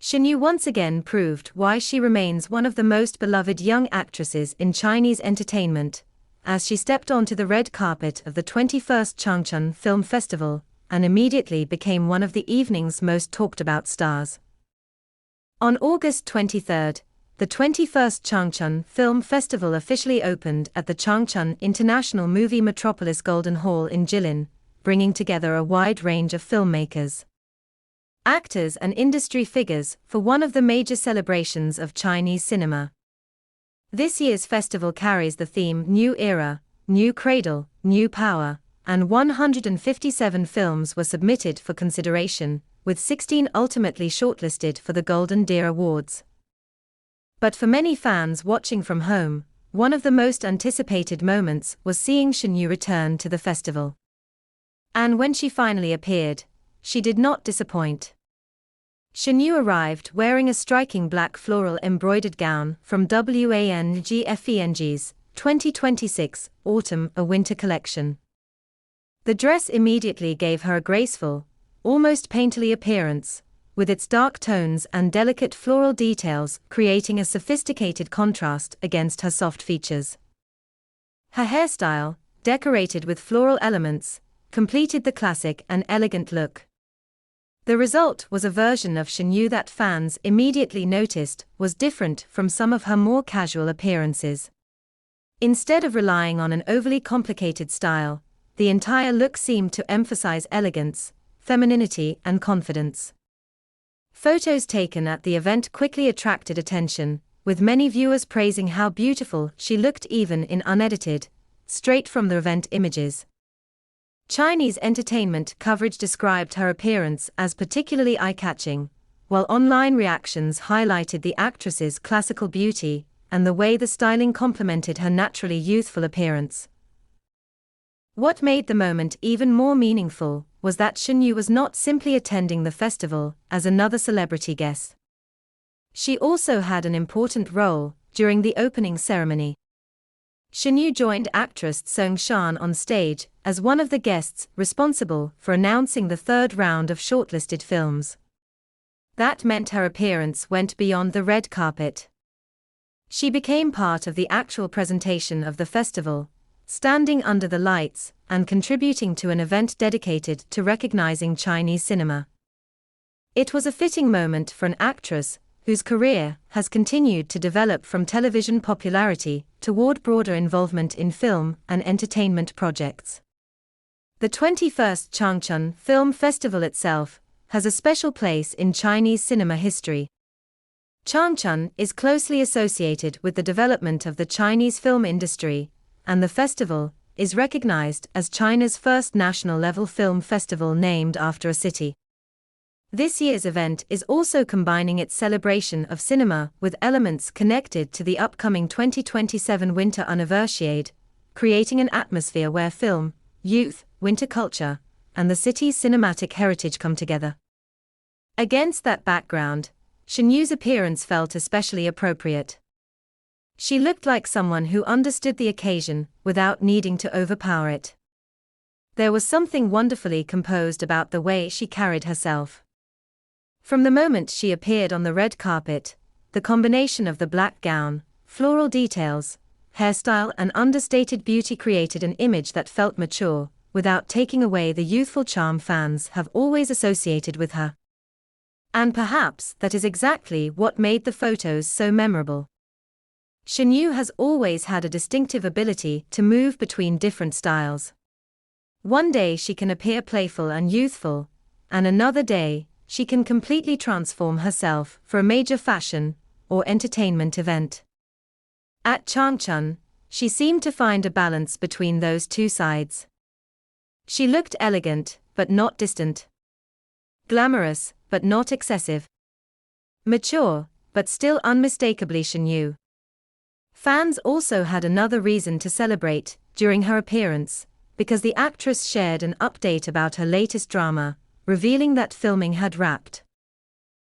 Shen Yu once again proved why she remains one of the most beloved young actresses in Chinese entertainment, as she stepped onto the red carpet of the 21st Changchun Film Festival, and immediately became one of the evening's most talked-about stars. On August 23, the 21st Changchun Film Festival officially opened at the Changchun International Movie Metropolis Golden Hall in Jilin, bringing together a wide range of filmmakers, actors and industry figures for one of the major celebrations of Chinese cinema. This year's festival carries the theme New Era, New Cradle, New Power, and 157 films were submitted for consideration, with 16 ultimately shortlisted for the Golden Deer Awards. But for many fans watching from home, one of the most anticipated moments was seeing Shen Yu return to the festival. And when she finally appeared, she did not disappoint. Shen Yu arrived wearing a striking black floral embroidered gown from Wang's 2026 Autumn/Winter collection. The dress immediately gave her a graceful, almost painterly appearance, with its dark tones and delicate floral details creating a sophisticated contrast against her soft features. Her hairstyle, decorated with floral elements, completed the classic and elegant look. The result was a version of Shen Yu that fans immediately noticed was different from some of her more casual appearances. Instead of relying on an overly complicated style, the entire look seemed to emphasize elegance, femininity, and confidence. Photos taken at the event quickly attracted attention, with many viewers praising how beautiful she looked even in unedited, straight from the event images. Chinese entertainment coverage described her appearance as particularly eye-catching, while online reactions highlighted the actress's classical beauty and the way the styling complemented her naturally youthful appearance. What made the moment even more meaningful was that Shen Yu was not simply attending the festival as another celebrity guest. She also had an important role during the opening ceremony. Shen Yu joined actress Shen on stage as one of the guests responsible for announcing the third round of shortlisted films. That meant her appearance went beyond the red carpet. She became part of the actual presentation of the festival, standing under the lights and contributing to an event dedicated to recognizing Chinese cinema. It was a fitting moment for an actress whose career has continued to develop from television popularity toward broader involvement in film and entertainment projects. The 21st Changchun Film Festival itself has a special place in Chinese cinema history. Changchun is closely associated with the development of the Chinese film industry, and the festival is recognized as China's first national-level film festival named after a city. This year's event is also combining its celebration of cinema with elements connected to the upcoming 2027 Winter Anniversary, creating an atmosphere where film, youth, winter culture, and the city's cinematic heritage come together. Against that background, Shen Yu's appearance felt especially appropriate. She looked like someone who understood the occasion without needing to overpower it. There was something wonderfully composed about the way she carried herself. From the moment she appeared on the red carpet, the combination of the black gown, floral details, hairstyle, and understated beauty created an image that felt mature, without taking away the youthful charm fans have always associated with her. And perhaps that is exactly what made the photos so memorable. Shen Yu has always had a distinctive ability to move between different styles. One day she can appear playful and youthful, and another day, she can completely transform herself for a major fashion or entertainment event. At Changchun, she seemed to find a balance between those two sides. She looked elegant, but not distant. Glamorous, but not excessive. Mature, but still unmistakably Shen Yu. Fans also had another reason to celebrate during her appearance, because the actress shared an update about her latest drama, revealing that filming had wrapped.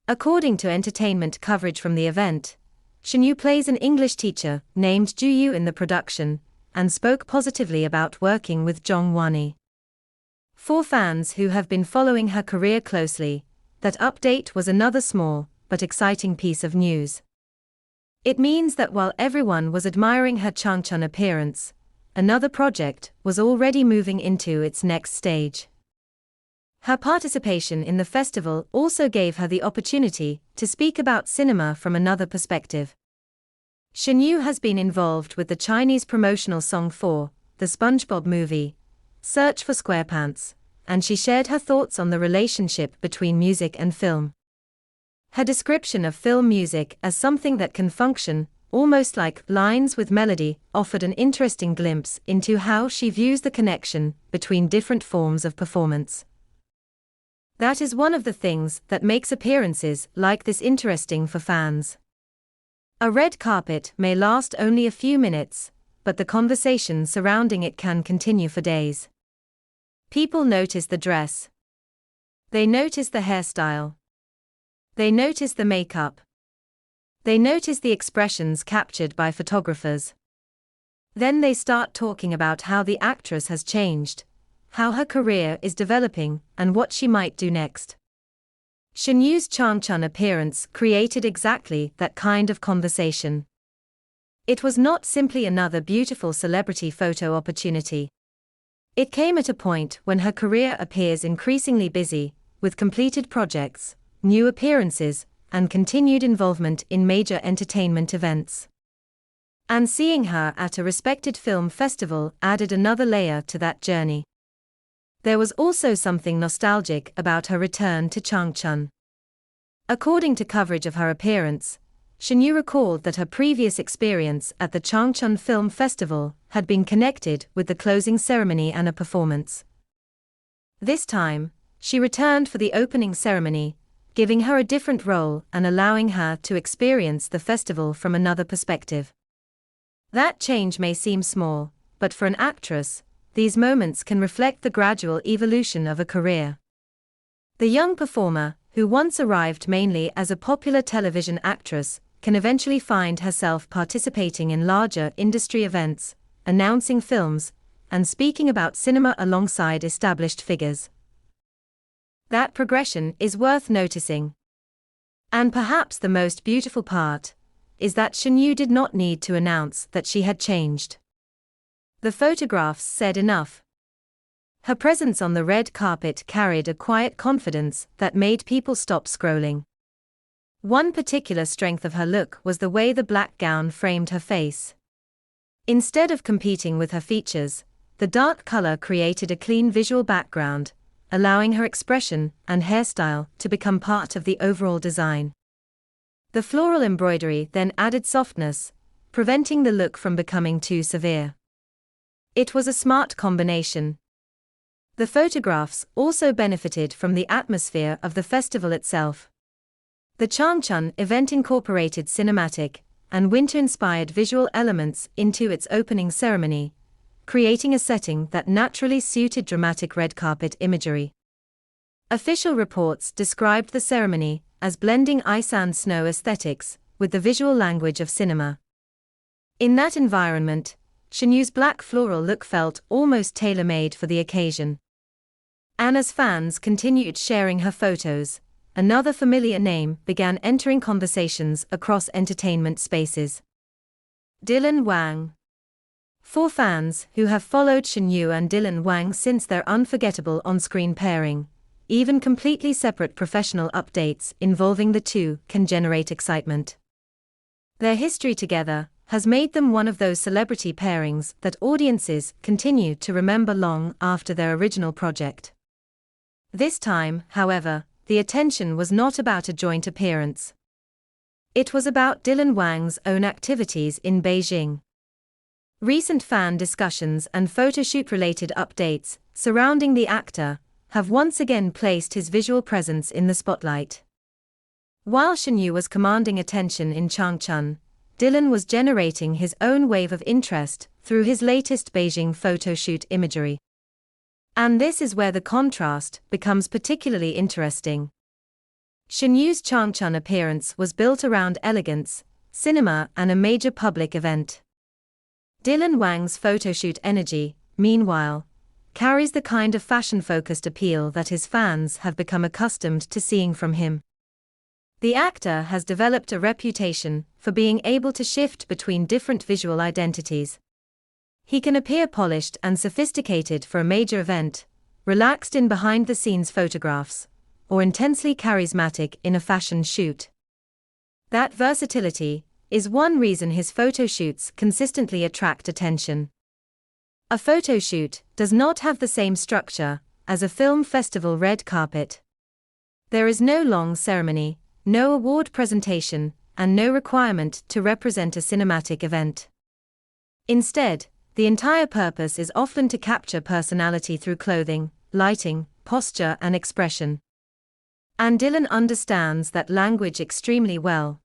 According to entertainment coverage from the event, Shen Yu plays an English teacher named Ju Yu in the production, and spoke positively about working with Zhong Wanyi. For fans who have been following her career closely, that update was another small, but exciting piece of news. It means that while everyone was admiring her Changchun appearance, another project was already moving into its next stage. Her participation in the festival also gave her the opportunity to speak about cinema from another perspective. Shen has been involved with the Chinese promotional song for the SpongeBob movie, Search for SquarePants, and she shared her thoughts on the relationship between music and film. Her description of film music as something that can function almost like lines with melody offered an interesting glimpse into how she views the connection between different forms of performance. That is one of the things that makes appearances like this interesting for fans. A red carpet may last only a few minutes, but the conversation surrounding it can continue for days. People notice the dress. They notice the hairstyle. They notice the makeup. They notice the expressions captured by photographers. Then they start talking about how the actress has changed, how her career is developing, and what she might do next. Shen Changchun appearance created exactly that kind of conversation. It was not simply another beautiful celebrity photo opportunity. It came at a point when her career appears increasingly busy, with completed projects, new appearances, and continued involvement in major entertainment events. And seeing her at a respected film festival added another layer to that journey. There was also something nostalgic about her return to Changchun. According to coverage of her appearance, Shen recalled that her previous experience at the Changchun Film Festival had been connected with the closing ceremony and a performance. This time, she returned for the opening ceremony, giving her a different role and allowing her to experience the festival from another perspective. That change may seem small, but for an actress, these moments can reflect the gradual evolution of a career. The young performer, who once arrived mainly as a popular television actress, can eventually find herself participating in larger industry events, announcing films, and speaking about cinema alongside established figures. That progression is worth noticing. And perhaps the most beautiful part is that Shen did not need to announce that she had changed. The photographs said enough. Her presence on the red carpet carried a quiet confidence that made people stop scrolling. One particular strength of her look was the way the black gown framed her face. Instead of competing with her features, the dark color created a clean visual background, allowing her expression and hairstyle to become part of the overall design. The floral embroidery then added softness, preventing the look from becoming too severe. It was a smart combination. The photographs also benefited from the atmosphere of the festival itself. The Changchun event incorporated cinematic and winter-inspired visual elements into its opening ceremony, creating a setting that naturally suited dramatic red carpet imagery. Official reports described the ceremony as blending ice and snow aesthetics with the visual language of cinema. In that environment, Shen's black floral look felt almost tailor-made for the occasion. And as fans continued sharing her photos, another familiar name began entering conversations across entertainment spaces. Dylan Wang. For fans who have followed Shen and Dylan Wang since their unforgettable on-screen pairing, even completely separate professional updates involving the two can generate excitement. Their history together has made them one of those celebrity pairings that audiences continue to remember long after their original project. This time, however, the attention was not about a joint appearance. It was about Dylan Wang's own activities in Beijing. Recent fan discussions and photoshoot-related updates surrounding the actor have once again placed his visual presence in the spotlight. While Shen was commanding attention in Changchun, Dylan was generating his own wave of interest through his latest Beijing photoshoot imagery. And this is where the contrast becomes particularly interesting. Shen's Changchun appearance was built around elegance, cinema, and a major public event. Dylan Wang's photoshoot energy, meanwhile, carries the kind of fashion-focused appeal that his fans have become accustomed to seeing from him. The actor has developed a reputation for being able to shift between different visual identities. He can appear polished and sophisticated for a major event, relaxed in behind-the-scenes photographs, or intensely charismatic in a fashion shoot. That versatility is one reason his photoshoots consistently attract attention. A photoshoot does not have the same structure as a film festival red carpet. There is no long ceremony, no award presentation, and no requirement to represent a cinematic event. Instead, the entire purpose is often to capture personality through clothing, lighting, posture, and expression. And Dylan understands that language extremely well.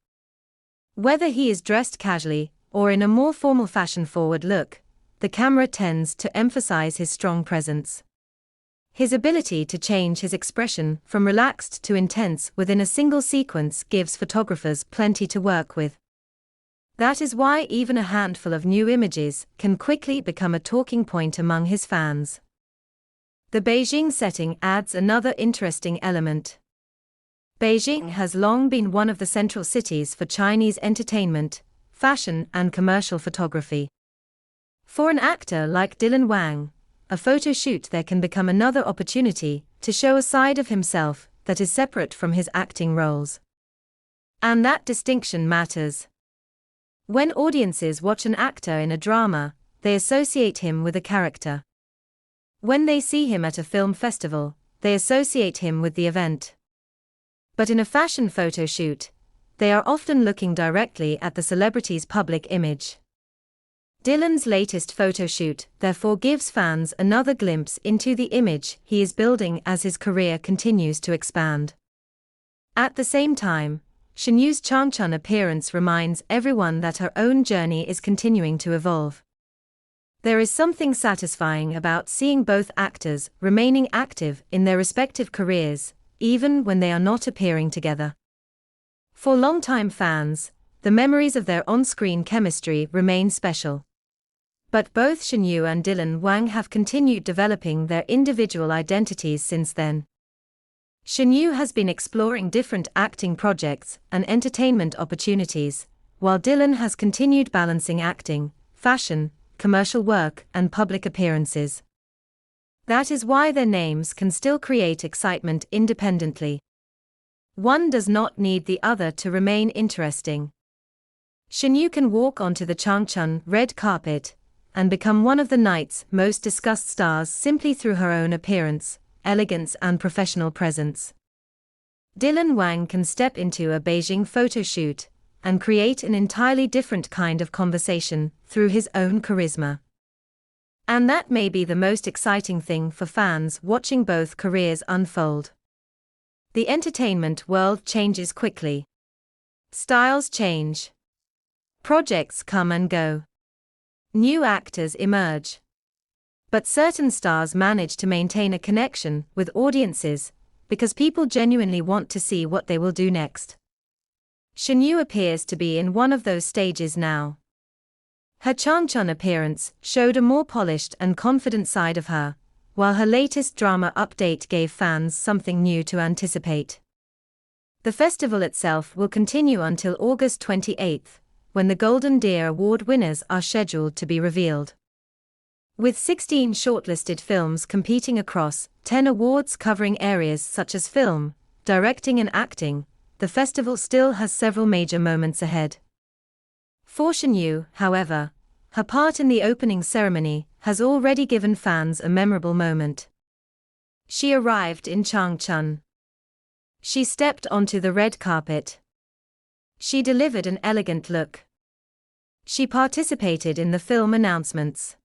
Whether he is dressed casually or in a more formal fashion-forward look, the camera tends to emphasize his strong presence. His ability to change his expression from relaxed to intense within a single sequence gives photographers plenty to work with. That is why even a handful of new images can quickly become a talking point among his fans. The Beijing setting adds another interesting element. Beijing has long been one of the central cities for Chinese entertainment, fashion, and commercial photography. For an actor like Dylan Wang, a photo shoot there can become another opportunity to show a side of himself that is separate from his acting roles. And that distinction matters. When audiences watch an actor in a drama, they associate him with a character. When they see him at a film festival, they associate him with the event. But in a fashion photo shoot, they are often looking directly at the celebrity's public image. Dylan's latest photo shoot therefore gives fans another glimpse into the image he is building as his career continues to expand. At the same time, Shen Changchun appearance reminds everyone that her own journey is continuing to evolve. There is something satisfying about seeing both actors remaining active in their respective careers, even when they are not appearing together. For longtime fans, the memories of their on-screen chemistry remain special. But both Shen and Dylan Wang have continued developing their individual identities since then. Shen has been exploring different acting projects and entertainment opportunities, while Dylan has continued balancing acting, fashion, commercial work, and public appearances. That is why their names can still create excitement independently. One does not need the other to remain interesting. Shen can walk onto the Changchun red carpet and become one of the night's most discussed stars simply through her own appearance, elegance, and professional presence. Dylan Wang can step into a Beijing photo shoot and create an entirely different kind of conversation through his own charisma. And that may be the most exciting thing for fans watching both careers unfold. The entertainment world changes quickly. Styles change. Projects come and go. New actors emerge. But certain stars manage to maintain a connection with audiences because people genuinely want to see what they will do next. Shen appears to be in one of those stages now. Her Changchun appearance showed a more polished and confident side of her, while her latest drama update gave fans something new to anticipate. The festival itself will continue until August 28th, when the Golden Deer Award winners are scheduled to be revealed. With 16 shortlisted films competing across 10 awards covering areas such as film, directing, and acting, the festival still has several major moments ahead. For Shen, however, her part in the opening ceremony has already given fans a memorable moment. She arrived in Changchun. She stepped onto the red carpet. She delivered an elegant look. She participated in the film announcements.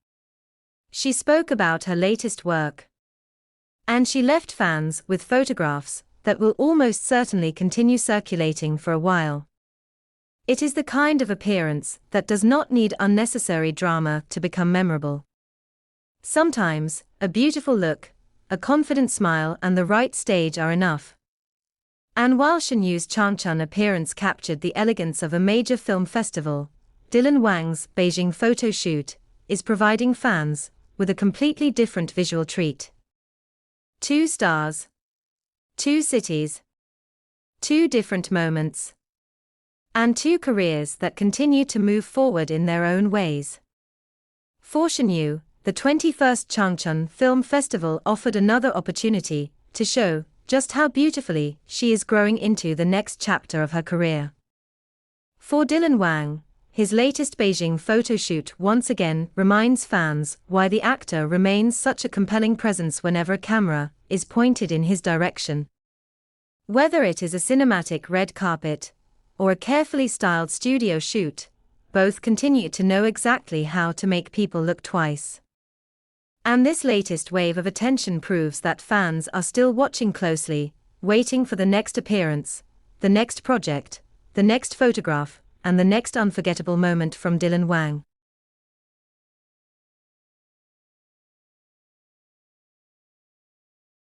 She spoke about her latest work. And she left fans with photographs that will almost certainly continue circulating for a while. It is the kind of appearance that does not need unnecessary drama to become memorable. Sometimes, a beautiful look, a confident smile, and the right stage are enough. And while Shen Changchun appearance captured the elegance of a major film festival, Dylan Wang's Beijing photo shoot is providing fans with a completely different visual treat. 2 stars. 2 cities. 2 different moments. And 2 careers that continue to move forward in their own ways. For Shen, the 21st Changchun Film Festival offered another opportunity to show just how beautifully she is growing into the next chapter of her career. For Dylan Wang, his latest Beijing photoshoot once again reminds fans why the actor remains such a compelling presence whenever a camera is pointed in his direction. Whether it is a cinematic red carpet or a carefully styled studio shoot, both continue to know exactly how to make people look twice. And this latest wave of attention proves that fans are still watching closely, waiting for the next appearance, the next project, the next photograph, and the next unforgettable moment from Dylan Wang.